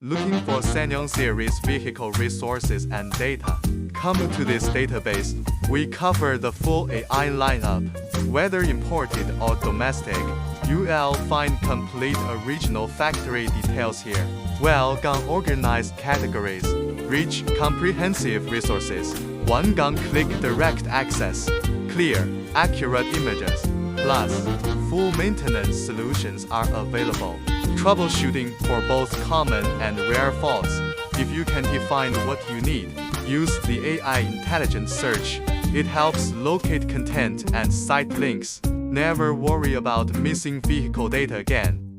Looking for Ssangyong series vehicle resources and data? Come to this database. We cover the full AI lineup. Whether imported or domestic, you'll find complete original factory details here. Well-gun organized categories, rich comprehensive resources, one-gun click direct access, clear, accurate images, plus full maintenance solutions are available. Troubleshooting for both common and rare faults. If you can't find what you need, use the AI intelligent search. It helps locate content and site links. Never worry about missing vehicle data again.